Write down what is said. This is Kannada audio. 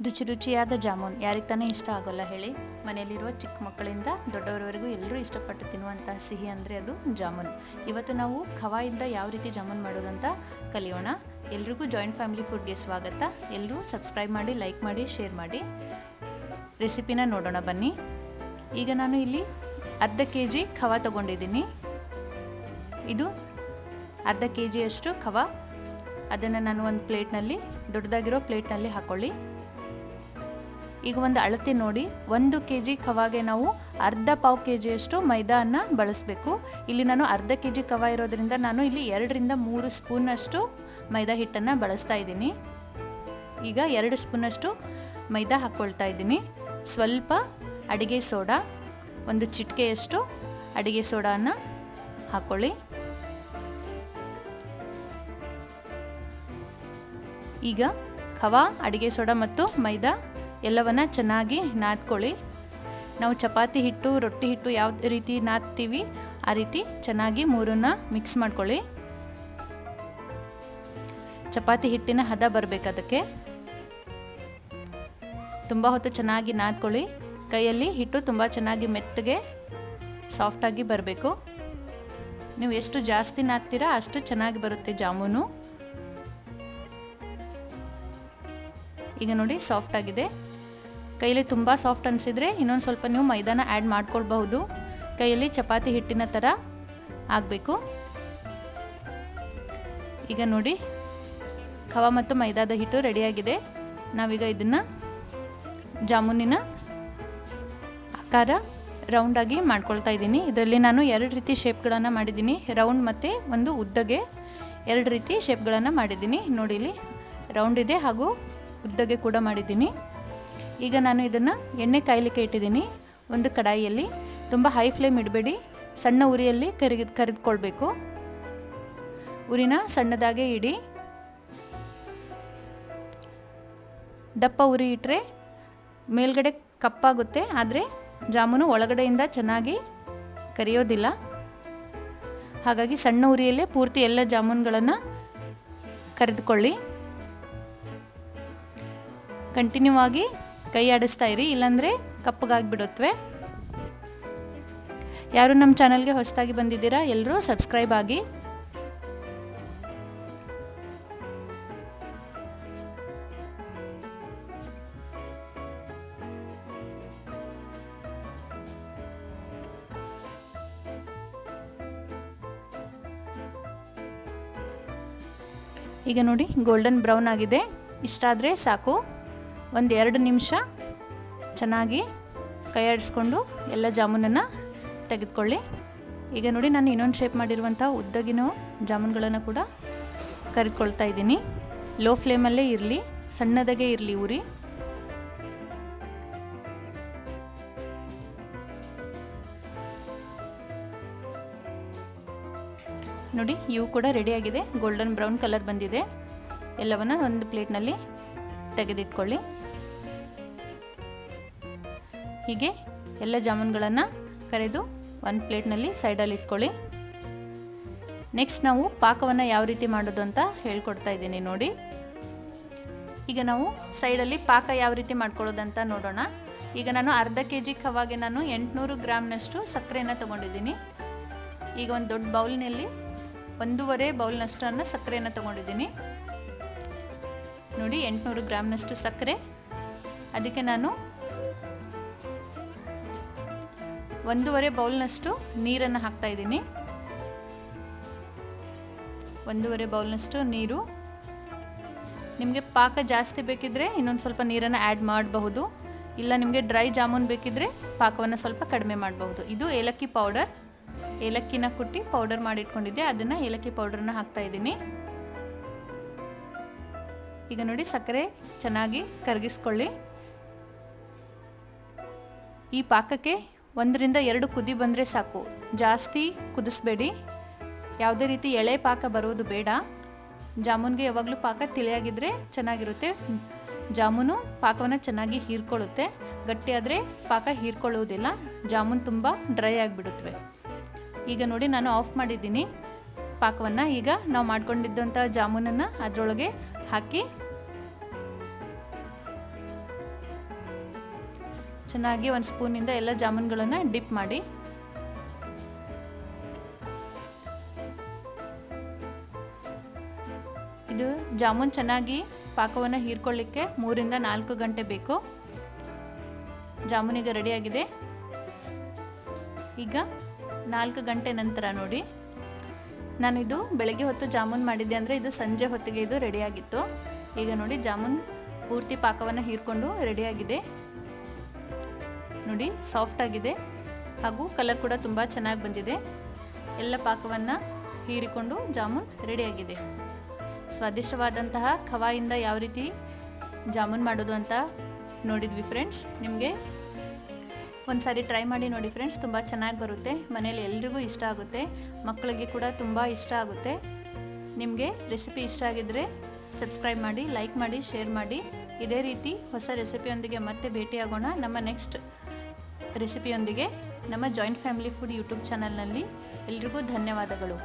ರುಚಿ ರುಚಿಯಾದ ಜಾಮೂನ್ ಯಾರಿಗೆ ತಾನೇ ಇಷ್ಟ ಆಗೋಲ್ಲ ಹೇಳಿ. ಮನೆಯಲ್ಲಿರುವ ಚಿಕ್ಕ ಮಕ್ಕಳಿಂದ ದೊಡ್ಡವರವರೆಗೂ ಎಲ್ಲರೂ ಇಷ್ಟಪಟ್ಟು ತಿನ್ನುವಂತಹ ಸಿಹಿ ಅಂದರೆ ಅದು ಜಾಮೂನ್. ಇವತ್ತು ನಾವು ಖವಾಯಿಂದ ಯಾವ ರೀತಿ ಜಾಮೂನ್ ಮಾಡೋದಂತ ಕಲಿಯೋಣ. ಎಲ್ರಿಗೂ ಜಾಯಿಂಟ್ ಫ್ಯಾಮಿಲಿ ಫುಡ್ಗೆ ಸ್ವಾಗತ. ಎಲ್ಲರೂ ಸಬ್ಸ್ಕ್ರೈಬ್ ಮಾಡಿ, ಲೈಕ್ ಮಾಡಿ, ಶೇರ್ ಮಾಡಿ. ರೆಸಿಪಿನ ನೋಡೋಣ ಬನ್ನಿ. ಈಗ ನಾನು ಇಲ್ಲಿ ಅರ್ಧ kg ಖವಾ ತಗೊಂಡಿದ್ದೀನಿ. ಇದು ಅರ್ಧ kgಯಷ್ಟು ಖವಾ. ಅದನ್ನು ನಾನು ಒಂದು ಪ್ಲೇಟ್ನಲ್ಲಿ, ದೊಡ್ಡದಾಗಿರೋ ಪ್ಲೇಟ್ನಲ್ಲಿ ಹಾಕ್ಕೊಳ್ಳಿ. ಈಗ ಒಂದು ಅಳತೆ ನೋಡಿ, 1 kg ಖವಾಗೆ ನಾವು ಪಾವು kgಯಷ್ಟು ಮೈದಾನ ಬಳಸಬೇಕು. ಇಲ್ಲಿ ನಾನು ಅರ್ಧ kg ಖವಾ ಇರೋದ್ರಿಂದ ನಾನು ಇಲ್ಲಿ 2 ರಿಂದ 3 ಸ್ಪೂನಷ್ಟು ಮೈದಾ ಹಿಟ್ಟನ್ನು ಬಳಸ್ತಾ ಇದ್ದೀನಿ. ಈಗ 2 ಸ್ಪೂನಷ್ಟು ಮೈದಾ ಹಾಕ್ಕೊಳ್ತಾ ಇದ್ದೀನಿ. ಸ್ವಲ್ಪ ಅಡಿಗೆ ಸೋಡಾ, 1 ಚಿಟಿಕೆಯಷ್ಟು ಅಡಿಗೆ ಸೋಡಾನ ಹಾಕ್ಕೊಳ್ಳಿ. ಈಗ ಖವಾ, ಅಡಿಗೆ ಸೋಡಾ ಮತ್ತು ಮೈದಾ ಎಲ್ಲವನ್ನ ಚೆನ್ನಾಗಿ ನಾದ್ಕೊಳ್ಳಿ. ನಾವು ಚಪಾತಿ ಹಿಟ್ಟು, ರೊಟ್ಟಿ ಹಿಟ್ಟು ಯಾವ ರೀತಿ ನಾದ್ತೀವಿ ಆ ರೀತಿ ಚೆನ್ನಾಗಿ ಮೂರನ್ನ ಮಿಕ್ಸ್ ಮಾಡ್ಕೊಳ್ಳಿ. ಚಪಾತಿ ಹಿಟ್ಟಿನ ಹದ ಬರಬೇಕು. ಅದಕ್ಕೆ ತುಂಬ ಹೊತ್ತು ಚೆನ್ನಾಗಿ ನಾದ್ಕೊಳ್ಳಿ. ಕೈಯಲ್ಲಿ ಹಿಟ್ಟು ತುಂಬ ಚೆನ್ನಾಗಿ ಮೆತ್ತಗೆ ಸಾಫ್ಟಾಗಿ ಬರಬೇಕು. ನೀವು ಎಷ್ಟು ಜಾಸ್ತಿ ನಾದ್ತೀರಾ ಅಷ್ಟು ಚೆನ್ನಾಗಿ ಬರುತ್ತೆ ಜಾಮೂನು. ಈಗ ನೋಡಿ ಸಾಫ್ಟ್ ಆಗಿದೆ. ಕೈಯಲ್ಲಿ ತುಂಬ ಸಾಫ್ಟ್ ಅನಿಸಿದರೆ ಇನ್ನೊಂದು ಸ್ವಲ್ಪ ನೀವು ಮೈದಾನ ಆ್ಯಡ್ ಮಾಡ್ಕೊಳ್ಬಹುದು. ಕೈಯಲ್ಲಿ ಚಪಾತಿ ಹಿಟ್ಟಿನ ಥರ ಆಗಬೇಕು. ಈಗ ನೋಡಿ ಖವಾ ಮತ್ತು ಮೈದಾದ ಹಿಟ್ಟು ರೆಡಿಯಾಗಿದೆ. ನಾವೀಗ ಇದನ್ನು ಜಾಮೂನಿನ ಆಕಾರ ರೌಂಡಾಗಿ ಮಾಡ್ಕೊಳ್ತಾ ಇದ್ದೀನಿ. ಇದರಲ್ಲಿ ನಾನು 2 ರೀತಿ ಶೇಪ್ಗಳನ್ನು ಮಾಡಿದ್ದೀನಿ. ರೌಂಡ್ ಮತ್ತು ಒಂದು ಉದ್ದಗೆ 2 ರೀತಿ ಶೇಪ್ಗಳನ್ನು ಮಾಡಿದ್ದೀನಿ. ನೋಡಿ ಇಲ್ಲಿ ರೌಂಡ್ ಇದೆ ಹಾಗೂ ಉದ್ದಗೆ ಕೂಡ ಮಾಡಿದ್ದೀನಿ. ಈಗ ನಾನು ಇದನ್ನು ಎಣ್ಣೆ ಕಾಯಲಿಕ್ಕೆ ಇಟ್ಟಿದ್ದೀನಿ. ಒಂದು ಕಡಾಯಿಯಲ್ಲಿ ತುಂಬ ಹೈ ಫ್ಲೇಮ್ ಇಡಬೇಡಿ, ಸಣ್ಣ ಉರಿಯಲ್ಲಿ ಕರಿದುಕೊಳ್ಬೇಕು. ಉರಿನ ಸಣ್ಣದಾಗೆ ಇಡಿ. ದಪ್ಪ ಉರಿ ಇಟ್ಟರೆ ಮೇಲ್ಗಡೆ ಕಪ್ಪಾಗುತ್ತೆ, ಆದರೆ ಜಾಮೂನು ಒಳಗಡೆಯಿಂದ ಚೆನ್ನಾಗಿ ಕರಿಯೋದಿಲ್ಲ. ಹಾಗಾಗಿ ಸಣ್ಣ ಉರಿಯಲ್ಲೇ ಪೂರ್ತಿ ಎಲ್ಲ ಜಾಮೂನುಗಳನ್ನು ಕರಿದುಕೊಳ್ಳಿ. ಕಂಟಿನ್ಯೂ ಆಗಿ ಕೈ ಆಡಿಸ್ತಾ ಇರಿ, ಇಲ್ಲಾಂದರೆ ಕಪ್ಪಗಾಗಿಬಿಡುತ್ತವೆ. ಯಾರು ನಮ್ಮ ಚಾನಲ್ಗೆ ಹೊಸದಾಗಿ ಬಂದಿದ್ದೀರಾ ಎಲ್ಲರೂ ಸಬ್ಸ್ಕ್ರೈಬ್ ಆಗಿ. ಈಗ ನೋಡಿ ಗೋಲ್ಡನ್ ಬ್ರೌನ್ ಆಗಿದೆ. ಇಷ್ಟಾದರೆ ಸಾಕು. 1-2 ನಿಮಿಷ ಚೆನ್ನಾಗಿ ಕೈ ಆಡಿಸ್ಕೊಂಡು ಎಲ್ಲ ಜಾಮೂನನ್ನು ತೆಗೆದುಕೊಳ್ಳಿ. ಈಗ ನೋಡಿ ನಾನು ಇನ್ನೊಂದು ಶೇಪ್ ಮಾಡಿರುವಂಥ ಉದ್ದಗಿನ ಜಾಮೂನುಗಳನ್ನು ಕೂಡ ಕರಿದುಕೊಳ್ತಾ ಇದ್ದೀನಿ. ಲೋ ಫ್ಲೇಮಲ್ಲೇ ಇರಲಿ, ಸಣ್ಣದಾಗೆ ಇರಲಿ ಉರಿ. ನೋಡಿ ಇವು ಕೂಡ ರೆಡಿಯಾಗಿದೆ. ಗೋಲ್ಡನ್ ಬ್ರೌನ್ ಕಲರ್ ಬಂದಿದೆ. ಎಲ್ಲವನ್ನು ಒಂದು ಪ್ಲೇಟ್ನಲ್ಲಿ ತೆಗೆದಿಟ್ಕೊಳ್ಳಿ. ಹೀಗೆ ಎಲ್ಲ ಜಾಮೂನುಗಳನ್ನು ಕರೆದು ಒಂದು ಪ್ಲೇಟ್ನಲ್ಲಿ ಸೈಡಲ್ಲಿ ಇಟ್ಕೊಳ್ಳಿ. ನೆಕ್ಸ್ಟ್ ನಾವು ಪಾಕವನ್ನು ಯಾವ ರೀತಿ ಮಾಡೋದು ಅಂತ ಹೇಳ್ಕೊಡ್ತಾ ಇದ್ದೀನಿ ನೋಡಿ. ಈಗ ನಾವು ಸೈಡಲ್ಲಿ ಪಾಕ ಯಾವ ರೀತಿ ಮಾಡ್ಕೊಳ್ಳೋದಂತ ನೋಡೋಣ. ಈಗ ನಾನು ಅರ್ಧ kg ಖವಾಗೆ ನಾನು 800 ಗ್ರಾಮ್ನಷ್ಟು ಸಕ್ಕರೆಯನ್ನು ತೊಗೊಂಡಿದ್ದೀನಿ. ಈಗ ಒಂದು ದೊಡ್ಡ ಬೌಲ್ನಲ್ಲಿ 1.5 ಬೌಲ್ನಷ್ಟು ಸಕ್ಕರೆಯನ್ನು ತೊಗೊಂಡಿದ್ದೀನಿ. ನೋಡಿ 800 ಗ್ರಾಮ್ನಷ್ಟು ಸಕ್ಕರೆ. ಅದಕ್ಕೆ ನಾನು 1.5 ಬೌಲ್ನಷ್ಟು ನೀರನ್ನು ಹಾಕ್ತಾ ಇದ್ದೀನಿ. 1.5 ಬೌಲ್ನಷ್ಟು ನೀರು. ನಿಮಗೆ ಪಾಕ ಜಾಸ್ತಿ ಬೇಕಿದ್ದರೆ ಇನ್ನೊಂದು ಸ್ವಲ್ಪ ನೀರನ್ನು ಆ್ಯಡ್ ಮಾಡಬಹುದು. ಇಲ್ಲ ನಿಮಗೆ ಡ್ರೈ ಜಾಮೂನ್ ಬೇಕಿದ್ದರೆ ಪಾಕವನ್ನು ಸ್ವಲ್ಪ ಕಡಿಮೆ ಮಾಡಬಹುದು. ಇದು ಏಲಕ್ಕಿ ಪೌಡರ್. ಏಲಕ್ಕಿನ ಕುಟ್ಟಿ ಪೌಡರ್ ಮಾಡಿಟ್ಕೊಂಡಿದ್ದೆ, ಅದನ್ನು ಏಲಕ್ಕಿ ಪೌಡರ್ನ ಹಾಕ್ತಾ ಇದ್ದೀನಿ. ಈಗ ನೋಡಿ ಸಕ್ಕರೆ ಚೆನ್ನಾಗಿ ಕರಗಿಸ್ಕೊಳ್ಳಿ. ಈ ಪಾಕಕ್ಕೆ 1 ರಿಂದ 2 ಕುದಿ ಬಂದರೆ ಸಾಕು, ಜಾಸ್ತಿ ಕುದಿಸ್ಬೇಡಿ. ಯಾವುದೇ ರೀತಿ ಎಳೆ ಪಾಕ ಬರೋದು ಬೇಡ. ಜಾಮೂನ್ಗೆ ಯಾವಾಗಲೂ ಪಾಕ ತಿಳಿಯಾಗಿದ್ದರೆ ಚೆನ್ನಾಗಿರುತ್ತೆ. ಜಾಮೂನು ಪಾಕವನ್ನು ಚೆನ್ನಾಗಿ ಹೀರ್ಕೊಳ್ಳುತ್ತೆ. ಗಟ್ಟಿಯಾದರೆ ಪಾಕ ಹೀರ್ಕೊಳ್ಳುವುದಿಲ್ಲ, ಜಾಮೂನು ತುಂಬ ಡ್ರೈ ಆಗಿಬಿಡುತ್ತವೆ. ಈಗ ನೋಡಿ ನಾನು ಆಫ್ ಮಾಡಿದ್ದೀನಿ ಪಾಕವನ್ನು. ಈಗ ನಾವು ಮಾಡ್ಕೊಂಡಿದ್ದಂಥ ಜಾಮೂನನ್ನು ಅದರೊಳಗೆ ಹಾಕಿ ಚೆನ್ನಾಗಿ ಒಂದು ಸ್ಪೂನಿಂದ ಎಲ್ಲ ಜಾಮೂನ್ಗಳನ್ನು ಡಿಪ್ ಮಾಡಿ. ಇದು ಜಾಮೂನ್ ಚೆನ್ನಾಗಿ ಪಾಕವನ್ನು ಹೀರ್ಕೊಳ್ಳಿಕ್ಕೆ 3 ರಿಂದ 4 ಗಂಟೆ ಬೇಕು. ಜಾಮೂನ್ ಈಗ ರೆಡಿಯಾಗಿದೆ. ಈಗ 4 ಗಂಟೆ ನಂತರ ನೋಡಿ, ನಾನಿದು ಬೆಳಗ್ಗೆ ಹೊತ್ತು ಜಾಮೂನ್ ಮಾಡಿದ್ದೆ ಅಂದರೆ ಇದು ಸಂಜೆ ಹೊತ್ತಿಗೆ ಇದು ರೆಡಿಯಾಗಿತ್ತು. ಈಗ ನೋಡಿ ಜಾಮೂನ್ ಪೂರ್ತಿ ಪಾಕವನ್ನು ಹೀರ್ಕೊಂಡು ರೆಡಿಯಾಗಿದೆ. ನೋಡಿ ಸಾಫ್ಟ್ ಆಗಿದೆ ಹಾಗೂ ಕಲರ್ ಕೂಡ ತುಂಬ ಚೆನ್ನಾಗಿ ಬಂದಿದೆ. ಎಲ್ಲ ಪಾಕವನ್ನು ಹೀರಿಕೊಂಡು ಜಾಮೂನ್ ರೆಡಿಯಾಗಿದೆ. ಸ್ವಾದಿಷ್ಟವಾದಂತಹ ಖವಾಯಿಂದ ಯಾವ ರೀತಿ ಜಾಮೂನ್ ಮಾಡೋದು ಅಂತ ನೋಡಿದ್ವಿ ಫ್ರೆಂಡ್ಸ್. ನಿಮಗೆ ಒಂದು ಸಾರಿ ಟ್ರೈ ಮಾಡಿ ನೋಡಿ ಫ್ರೆಂಡ್ಸ್, ತುಂಬ ಚೆನ್ನಾಗಿ ಬರುತ್ತೆ. ಮನೇಲಿ ಎಲ್ರಿಗೂ ಇಷ್ಟ ಆಗುತ್ತೆ, ಮಕ್ಕಳಿಗೆ ಕೂಡ ತುಂಬ ಇಷ್ಟ ಆಗುತ್ತೆ. ನಿಮಗೆ ರೆಸಿಪಿ ಇಷ್ಟ ಆಗಿದ್ದರೆ ಸಬ್ಸ್ಕ್ರೈಬ್ ಮಾಡಿ, ಲೈಕ್ ಮಾಡಿ, ಶೇರ್ ಮಾಡಿ. ಇದೇ ರೀತಿ ಹೊಸ ರೆಸಿಪಿಯೊಂದಿಗೆ ಮತ್ತೆ ಭೇಟಿಯಾಗೋಣ. ನಮ್ಮ ನೆಕ್ಸ್ಟ್ ರೆಸಿಪಿಯೊಂದಿಗೆ ನಮ್ಮ ಜಾಯಿಂಟ್ ಫ್ಯಾಮಿಲಿ ಫುಡ್ ಯೂಟ್ಯೂಬ್ ಚಾನಲ್ನಲ್ಲಿ. ಎಲ್ರಿಗೂ ಧನ್ಯವಾದಗಳು.